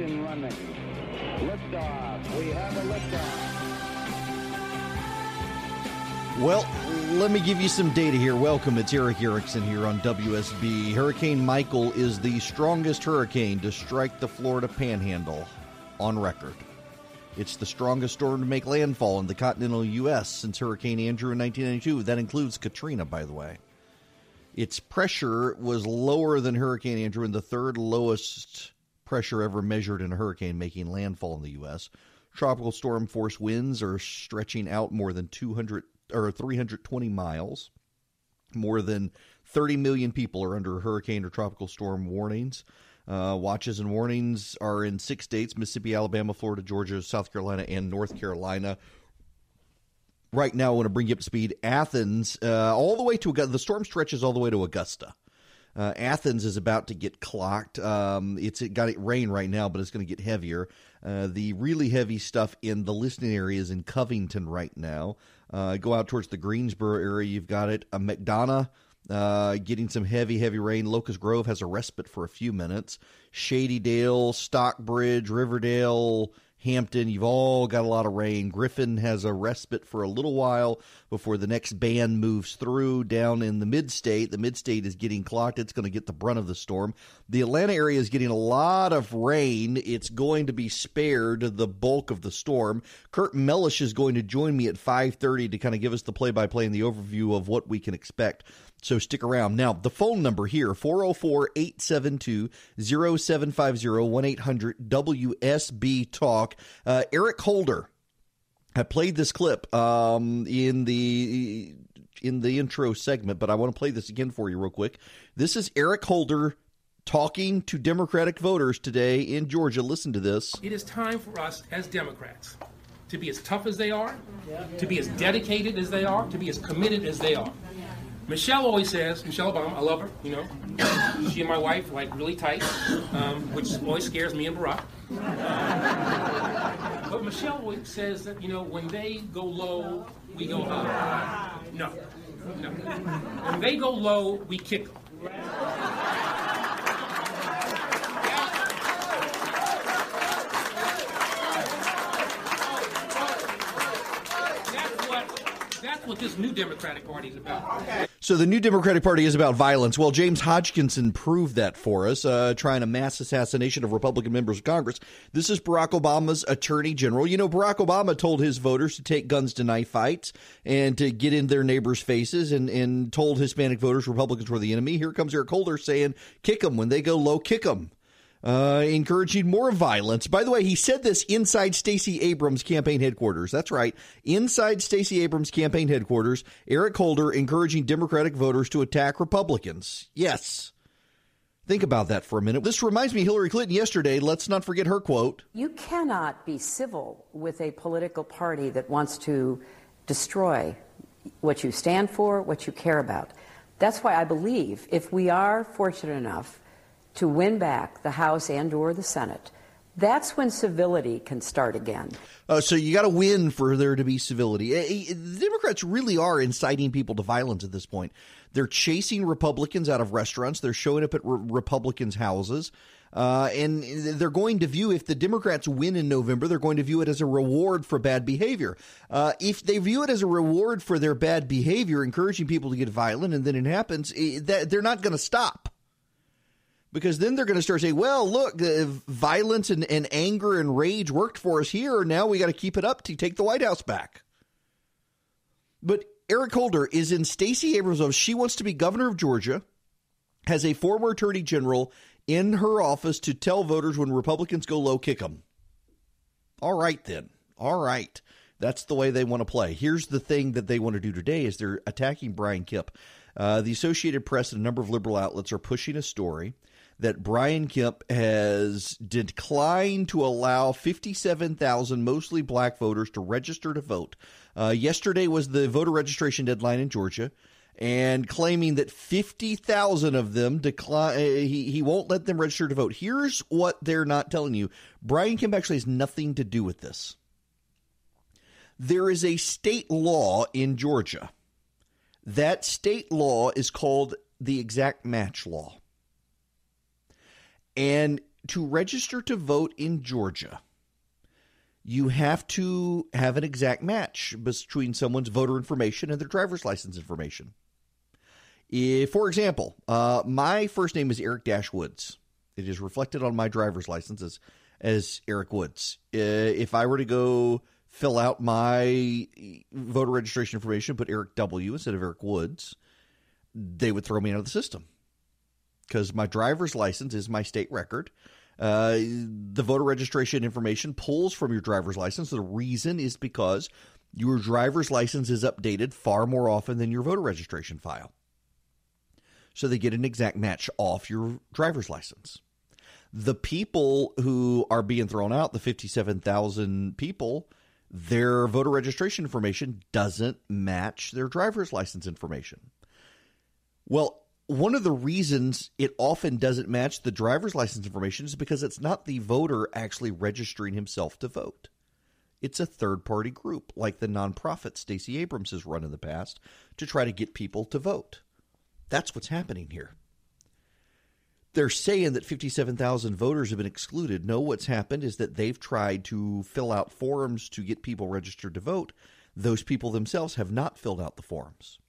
Ignition running. Liftoff. We have a liftoff. Well, let me give you some data here. Welcome. It's Eric Erickson here on WSB. Hurricane Michael is the strongest hurricane to strike the Florida Panhandle on record. It's the strongest storm to make landfall in the continental U.S. since Hurricane Andrew in 1992. That includes Katrina, by the way. Its pressure was lower than Hurricane Andrew and the third lowest pressure ever measured in a hurricane making landfall in the U.S. Tropical storm force winds are stretching out more than 320 miles. More than 30 million people are under hurricane or tropical storm warnings. Watches and warnings are in 6 states: Mississippi, Alabama, Florida, Georgia, South Carolina, and North Carolina. Right now, I want to bring you up to speed. Athens, all the way to the storm stretches all the way to Augusta. Athens is about to get clocked. It's got rain right now, but it's going to get heavier. The really heavy stuff in the listening area is in Covington right now. Go out towards the Greensboro area. You've got it. McDonough getting some heavy rain. Locust Grove has a respite for a few minutes. Shadydale, Stockbridge, Riverdale, Hampton, you've all got a lot of rain. Griffin has a respite for a little while before the next band moves through. Down in the mid-state, is getting clocked. It's going to get the brunt of the storm. The Atlanta area is getting a lot of rain. It's going to be spared the bulk of the storm. Kurt Mellish is going to join me at 5:30 to kind of give us the play-by-play and the overview of what we can expect. So stick around. Now, the phone number here, 404-872-0750, 1-800-WSB-TALK. Eric Holder, I played this clip in the intro segment, but I want to play this again for you real quick. This is Eric Holder talking to Democratic voters today in Georgia. Listen to this. It is time for us as Democrats to be as tough as they are, to be as dedicated as they are, to be as committed as they are. Michelle always says, Michelle Obama, I love her, you know. She and my wife, like, really tight, which always scares me and Barack. But Michelle always says that, you know, when they go low, we go high. No. When they go low, we kick them. That's what this new Democratic Party is about. So the new Democratic Party is about violence. Well, James Hodgkinson proved that for us, trying a mass assassination of Republican members of Congress. This is Barack Obama's attorney general. You know, Barack Obama told his voters to take guns to knife fights and to get in their neighbors' faces and told Hispanic voters Republicans were the enemy. Here comes Eric Holder saying, kick them. When they go low, kick them. Encouraging more violence. By the way, he said this inside Stacey Abrams' campaign headquarters. That's right. Inside Stacey Abrams' campaign headquarters, Eric Holder encouraging Democratic voters to attack Republicans. Yes. Think about that for a minute. This reminds me of Hillary Clinton yesterday. Let's not forget her quote. You cannot be civil with a political party that wants to destroy what you stand for, what you care about. That's why I believe if we are fortunate enough to win back the House and or the Senate, that's when civility can start again. So you got to win for there to be civility. The Democrats really are inciting people to violence at this point. They're chasing Republicans out of restaurants. They're showing up at Republicans' houses. And they're going to view, if the Democrats win in November, they're going to view it as a reward for bad behavior. If they view it as a reward for their bad behavior, encouraging people to get violent, and then it happens, they're not going to stop. Because then they're going to start saying, well, look, violence and anger and rage worked for us here. Now we got to keep it up to take the White House back. But Eric Holder is in Stacey Abrams' office. She wants to be governor of Georgia, has a former attorney general in her office to tell voters when Republicans go low, kick them. All right, then. All right. That's the way they want to play. Here's the thing that they want to do today is they're attacking Brian Kemp. The Associated Press and a number of liberal outlets are pushing a story that Brian Kemp has declined to allow 57,000 mostly black voters to register to vote. Yesterday was the voter registration deadline in Georgia, and claiming that 50,000 of them decline. He won't let them register to vote. Here's what they're not telling you. Brian Kemp actually has nothing to do with this. There is a state law in Georgia. That state law is called the exact match law. And to register to vote in Georgia, you have to have an exact match between someone's voter information and their driver's license information. For example, my first name is Eric Woods. It is reflected on my driver's license as Eric Woods. If I were to go fill out my voter registration information, put Eric W. instead of Eric Woods, they would throw me out of the system because my driver's license is my state record. The voter registration information pulls from your driver's license. The reason is because your driver's license is updated far more often than your voter registration file. So they get an exact match off your driver's license. The people who are being thrown out, the 57,000 people, their voter registration information doesn't match their driver's license information. Well, one of the reasons it often doesn't match the driver's license information is because it's not the voter actually registering himself to vote. It's a third-party group like the nonprofit Stacey Abrams has run in the past to try to get people to vote. That's what's happening here. They're saying that 57,000 voters have been excluded. No, what's happened is that they've tried to fill out forms to get people registered to vote. Those people themselves have not filled out the forms.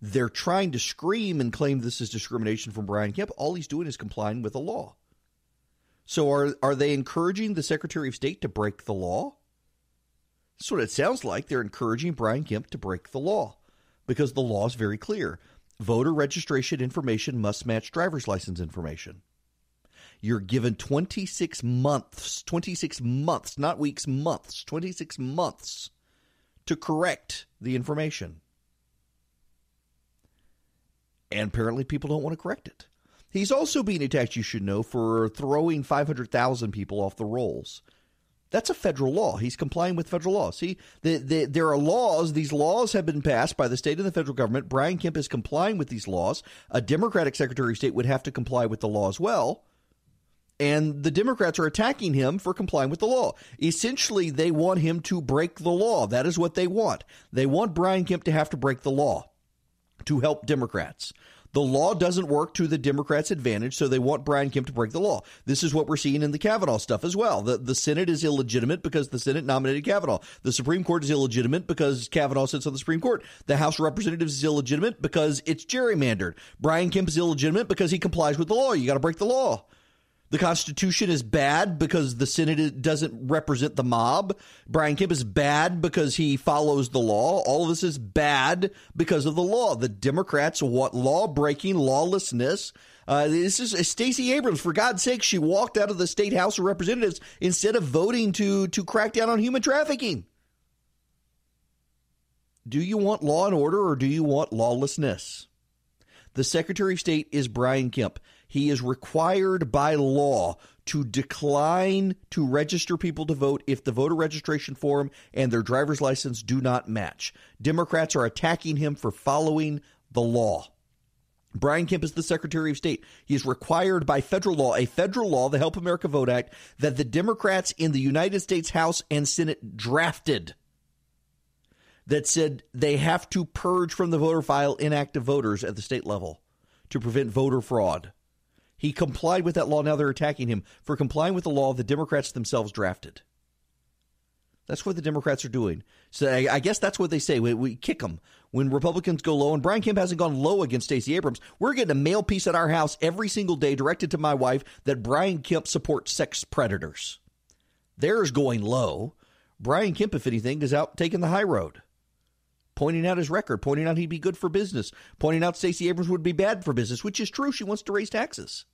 They're trying to scream and claim this is discrimination from Brian Kemp. All he's doing is complying with the law. So are they encouraging the Secretary of State to break the law? That's what it sounds like. They're encouraging Brian Kemp to break the law because the law is very clear. Voter registration information must match driver's license information. You're given 26 months, not weeks, months, 26 months to correct the information. And apparently people don't want to correct it. He's also being attacked, you should know, for throwing 500,000 people off the rolls. That's a federal law. He's complying with federal law. See, there are laws. These laws have been passed by the state and the federal government. Brian Kemp is complying with these laws. A Democratic Secretary of State would have to comply with the law as well. And the Democrats are attacking him for complying with the law. Essentially, they want him to break the law. That is what they want. They want Brian Kemp to have to break the law to help Democrats. The law doesn't work to the Democrats' advantage, so they want Brian Kemp to break the law. This is what we're seeing in the Kavanaugh stuff as well. The Senate is illegitimate because the Senate nominated Kavanaugh. The Supreme Court is illegitimate because Kavanaugh sits on the Supreme Court. The House of Representatives is illegitimate because it's gerrymandered. Brian Kemp is illegitimate because he complies with the law. You got to break the law. The Constitution is bad because the Senate doesn't represent the mob. Brian Kemp is bad because he follows the law. All of this is bad because of the law. The Democrats want law-breaking, lawlessness. This is Stacey Abrams. For God's sake, she walked out of the State House of Representatives instead of voting to crack down on human trafficking. Do you want law and order or do you want lawlessness? The Secretary of State is Brian Kemp. He is required by law to decline to register people to vote if the voter registration form and their driver's license do not match. Democrats are attacking him for following the law. Brian Kemp is the Secretary of State. He is required by federal law, a federal law, the Help America Vote Act, that the Democrats in the United States House and Senate drafted, that said they have to purge from the voter file inactive voters at the state level to prevent voter fraud. He complied with that law. Now they're attacking him for complying with the law the Democrats themselves drafted. That's what the Democrats are doing. So I guess that's what they say. We kick them when Republicans go low. And Brian Kemp hasn't gone low against Stacey Abrams. We're getting a mail piece at our house every single day directed to my wife that Brian Kemp supports sex predators. Theirs going low. Brian Kemp, if anything, is out taking the high road, pointing out his record, pointing out he'd be good for business, pointing out Stacey Abrams would be bad for business, which is true. She wants to raise taxes.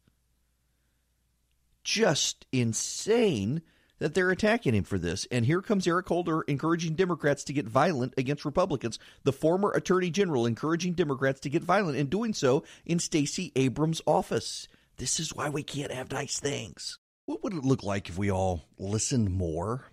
Just insane that they're attacking him for this. And here comes Eric Holder encouraging Democrats to get violent against Republicans. The former Attorney General encouraging Democrats to get violent and doing so in Stacey Abrams' office. This is why we can't have nice things. What would it look like if we all listened more?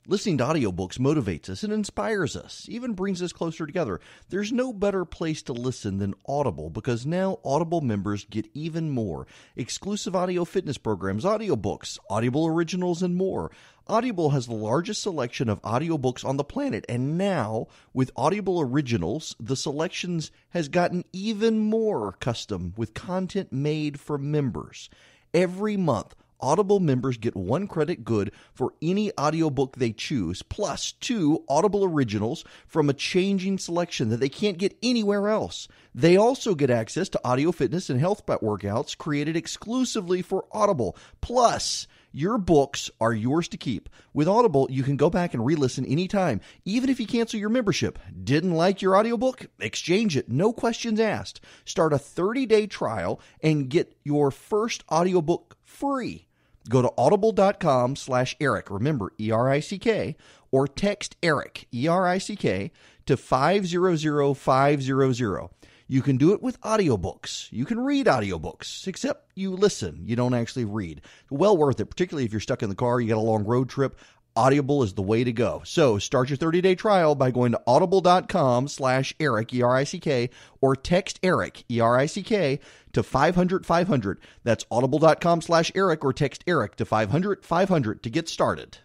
Listening to audiobooks motivates us and inspires us, even brings us closer together. There's no better place to listen than Audible, because now Audible members get even more. Exclusive audio fitness programs, audiobooks, Audible originals, and more. Audible has the largest selection of audiobooks on the planet, and now, with Audible Originals, the selections has gotten even more custom with content made for members. Every month, Audible members get 1 credit good for any audiobook they choose, plus 2 Audible originals from a changing selection that they can't get anywhere else. They also get access to audio fitness and health workouts created exclusively for Audible. Plus, your books are yours to keep. With Audible, you can go back and re-listen anytime, even if you cancel your membership. Didn't like your audiobook? Exchange it. No questions asked. Start a 30-day trial and get your first audiobook free. Go to audible.com/Eric, remember ERICK, or text Eric, ERICK, to 500500. You can do it with audiobooks. You can read audiobooks, except you listen. You don't actually read. Well worth it, particularly if you're stuck in the car, you got a long road trip. Audible is the way to go. So start your 30-day trial by going to audible.com/Eric, ERICK, or text Eric, ERICK, to 500-500. That's audible.com/Eric, or text Eric to 500-500 to get started.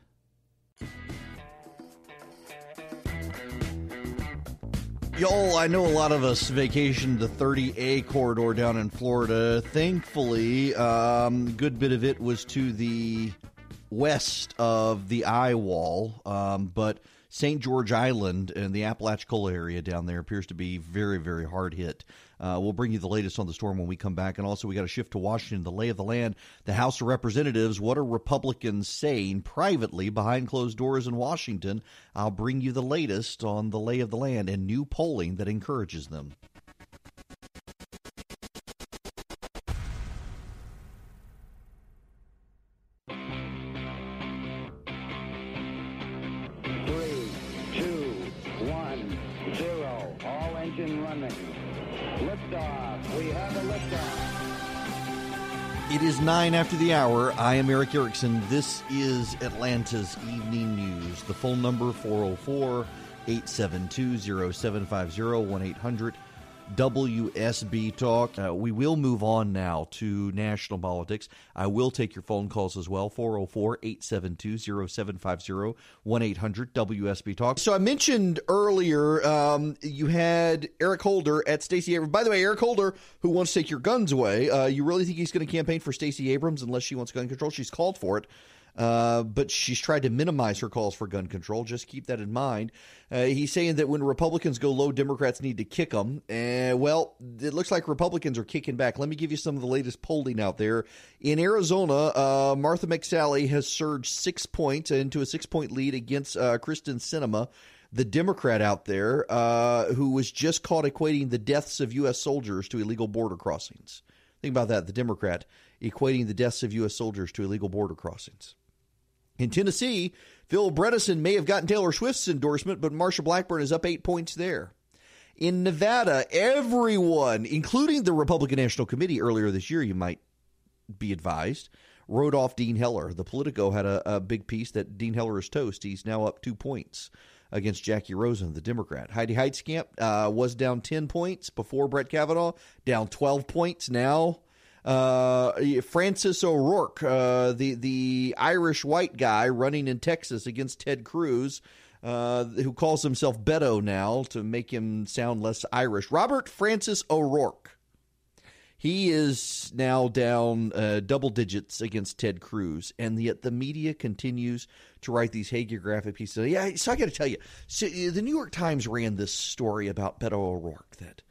Y'all, I know a lot of us vacationed the 30A corridor down in Florida. Thankfully, good bit of it was to the west of the eye wall, but St. George Island and the Apalachicola area down there appears to be very, very hard hit. We'll bring you the latest on the storm when we come back. And also, we got to shift to Washington, the lay of the land. The House of Representatives, what are Republicans saying privately behind closed doors in Washington? I'll bring you the latest on the lay of the land and new polling that encourages them. It is 9 after the hour. I am Eric Erickson. This is Atlanta's Evening News. The phone number, 404-872-0750, 1-800-WSB Talk. We will move on now to national politics. I will take your phone calls as well, 404-872-0750, 1-800-WSB Talk. So I mentioned earlier you had Eric Holder at Stacey Abrams. By the way, Eric Holder, who wants to take your guns away, you really think he's going to campaign for Stacey Abrams unless she wants gun control? She's called for it. But she's tried to minimize her calls for gun control. Just keep that in mind. He's saying that when Republicans go low, Democrats need to kick them. Well, it looks like Republicans are kicking back. Let me give you some of the latest polling out there. In Arizona, Martha McSally has surged 6 points into a 6-point lead against Kristen Sinema, the Democrat out there, who was just caught equating the deaths of U.S. soldiers to illegal border crossings. Think about that, the Democrat equating the deaths of U.S. soldiers to illegal border crossings. In Tennessee, Phil Bredesen may have gotten Taylor Swift's endorsement, but Marsha Blackburn is up 8 points there. In Nevada, everyone, including the Republican National Committee earlier this year, you might be advised, wrote off Dean Heller. The Politico had a big piece that Dean Heller is toast. He's now up 2 points against Jackie Rosen, the Democrat. Heidi Heitkamp was down 10 points before Brett Kavanaugh, down 12 points now. Francis O'Rourke, the Irish white guy running in Texas against Ted Cruz, who calls himself Beto now to make him sound less Irish. Robert Francis O'Rourke. He is now down double digits against Ted Cruz, and yet the media continues to write these hagiographic pieces. Yeah, so I got to tell you, so the New York Times ran this story about Beto O'Rourke that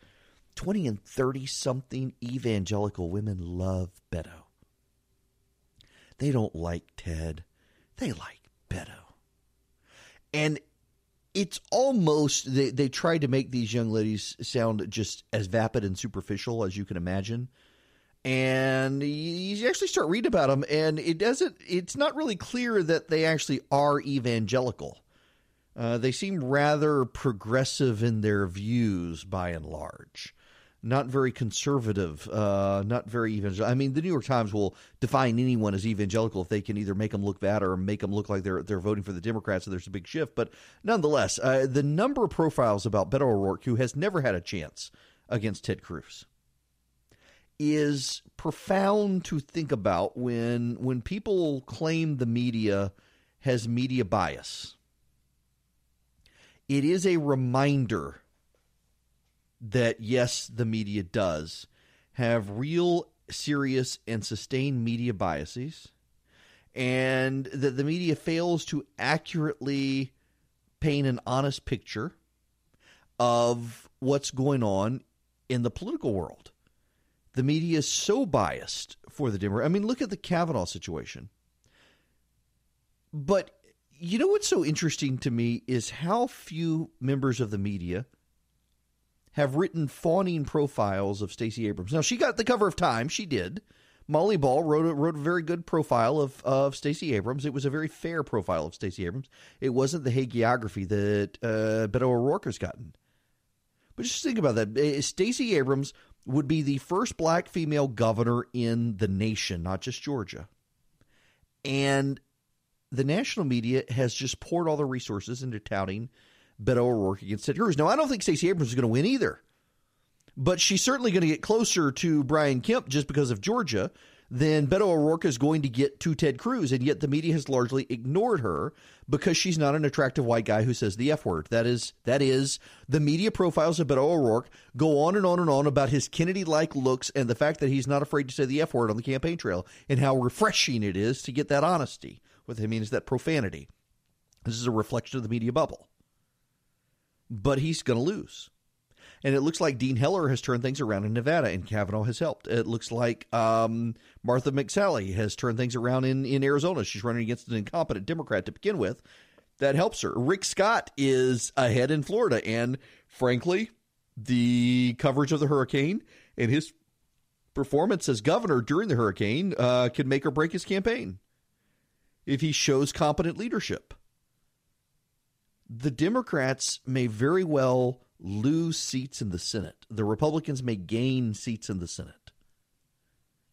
20 and 30-something evangelical women love Beto. They don't like Ted. They like Beto. And it's almost, they tried to make these young ladies sound just as vapid and superficial as you can imagine. And you actually start reading about them, and it's not really clear that they actually are evangelical. They seem rather progressive in their views by and large. Not very conservative, not very evangelical. I mean, the New York Times will define anyone as evangelical if they can either make them look bad or make them look like they're voting for the Democrats, so there's a big shift. But nonetheless, the number of profiles about Beto O'Rourke, who has never had a chance against Ted Cruz, is profound to think about when people claim the media has media bias. It is a reminder that, yes, the media does have real serious, and sustained media biases, and that the media fails to accurately paint an honest picture of what's going on in the political world. The media is so biased for the Democrats. I mean, look at the Kavanaugh situation. But you know what's so interesting to me is how few members of the media have written fawning profiles of Stacey Abrams. Now, she got the cover of Time. She did. Molly Ball wrote a very good profile of Stacey Abrams. It was a very fair profile of Stacey Abrams. It wasn't the hagiography that Beto O'Rourke has gotten. But just think about that. Stacey Abrams would be the first black female governor in the nation, not just Georgia. And the national media has just poured all the resources into touting Beto O'Rourke against Ted Cruz. Now, I don't think Stacey Abrams is going to win either. But she's certainly going to get closer to Brian Kemp just because of Georgia than Beto O'Rourke is going to get to Ted Cruz. And yet the media has largely ignored her because she's not an attractive white guy who says the F word. That is the media profiles of Beto O'Rourke go on and on and on about his Kennedy-like looks and the fact that he's not afraid to say the F word on the campaign trail and how refreshing it is to get that honesty. What they mean is that profanity. This is a reflection of the media bubble. But he's going to lose. And it looks like Dean Heller has turned things around in Nevada, and Kavanaugh has helped. It looks like Martha McSally has turned things around in Arizona. She's running against an incompetent Democrat to begin with. That helps her. Rick Scott is ahead in Florida. And frankly, the coverage of the hurricane and his performance as governor during the hurricane can make or break his campaign if he shows competent leadership. The Democrats may very well lose seats in the Senate. The Republicans may gain seats in the Senate.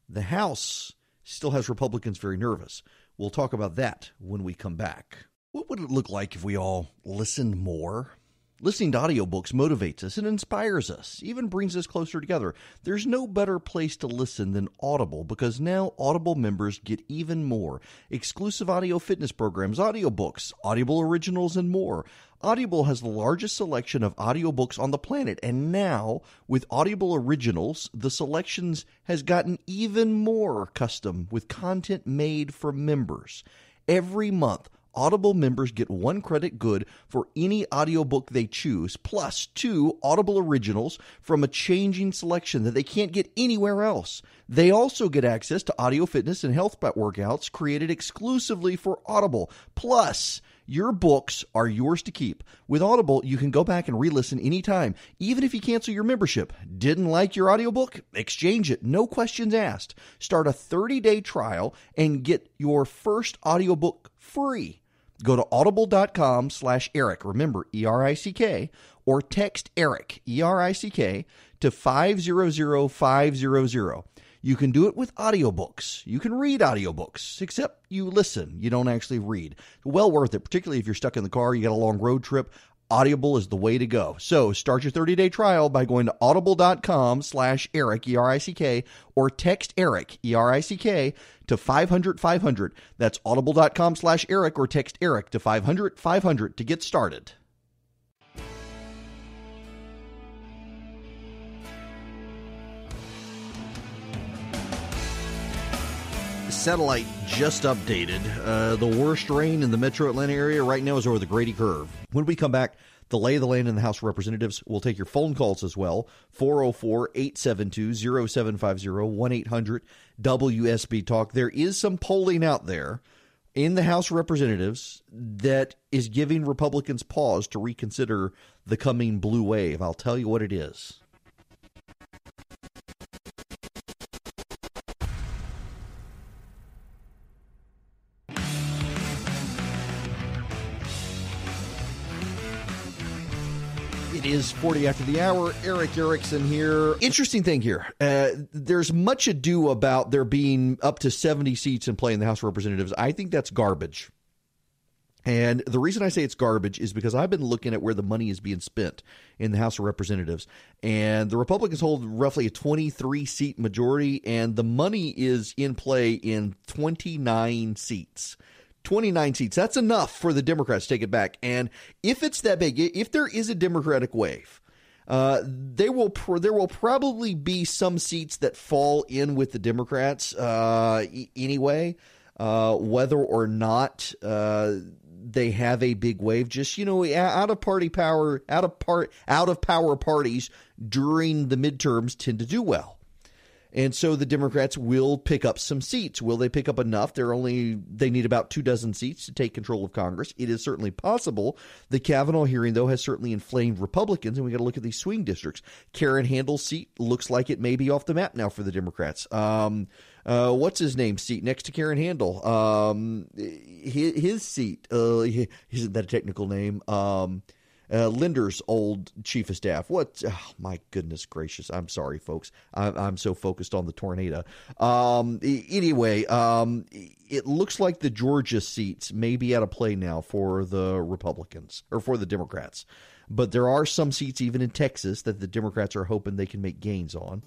The House still has Republicans very nervous. We'll talk about that when we come back. What would it look like if we all listened more? Listening to audiobooks motivates us and inspires us, even brings us closer together. There's no better place to listen than Audible, because now Audible members get even more. Exclusive audio fitness programs, audiobooks, Audible originals, and more. Audible has the largest selection of audiobooks on the planet, and now, with Audible Originals, the selections has gotten even more custom with content made for members. Every month, Audible members get 1 credit good for any audiobook they choose, plus 2 Audible Originals from a changing selection that they can't get anywhere else. They also get access to audio fitness and health workouts created exclusively for Audible. Plus, your books are yours to keep. With Audible, you can go back and re-listen anytime, even if you cancel your membership. Didn't like your audiobook? Exchange it. No questions asked. Start a 30-day trial and get your first audiobook free. Go to audible.com/Eric, remember ERICK, or text Eric, ERICK, to 500-500. You can do it with audiobooks. You can read audiobooks, except you listen. You don't actually read. Well worth it, particularly if you're stuck in the car, you got a long road trip. Audible is the way to go. So start your 30-day trial by going to audible.com/Eric, ERICK, or text Eric, ERICK, to 500-500. That's audible.com/Eric, or text Eric to 500-500 to get started. Satellite just updated. The worst rain in the metro Atlanta area right now is over the Grady Curve. When we come back, the lay of the land in the House of Representatives. We'll take your phone calls as well. 404-872-0750, 1-800-WSB Talk. There is some polling out there in the House of Representatives that is giving Republicans pause to reconsider the coming blue wave. I'll tell you what it is. It is 40 after the hour. Eric Erickson here. Interesting thing here. There's much ado about there being up to 70 seats in play in the House of Representatives. I think that's garbage. And the reason I say it's garbage is because I've been looking at where the money is being spent in the House of Representatives. And the Republicans hold roughly a 23-seat majority, and the money is in play in 29 seats. 29 seats. That's enough for the Democrats to take it back. And if it's that big, if there is a Democratic wave, there will probably be some seats that fall in with the Democrats anyway, whether or not they have a big wave. Just, out of power parties during the midterms tend to do well. And so the Democrats will pick up some seats. Will they pick up enough? They need about 24 seats to take control of Congress. It is certainly possible. The Kavanaugh hearing, though, has certainly inflamed Republicans, and we got to look at these swing districts. Karen Handel's seat looks like it may be off the map now for the Democrats. What's his name seat next to Karen Handel? His seat, isn't that a technical name? Linder's old chief of staff. What? Oh, my goodness gracious. I'm sorry, folks. I'm so focused on the tornado. Anyway, it looks like the Georgia seats may be out of play now for the Republicans or for the Democrats. But there are some seats even in Texas that the Democrats are hoping they can make gains on.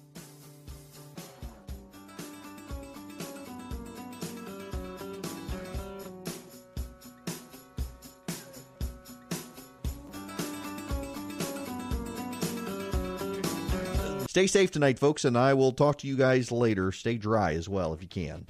Stay safe tonight, folks, and I will talk to you guys later. Stay dry as well if you can.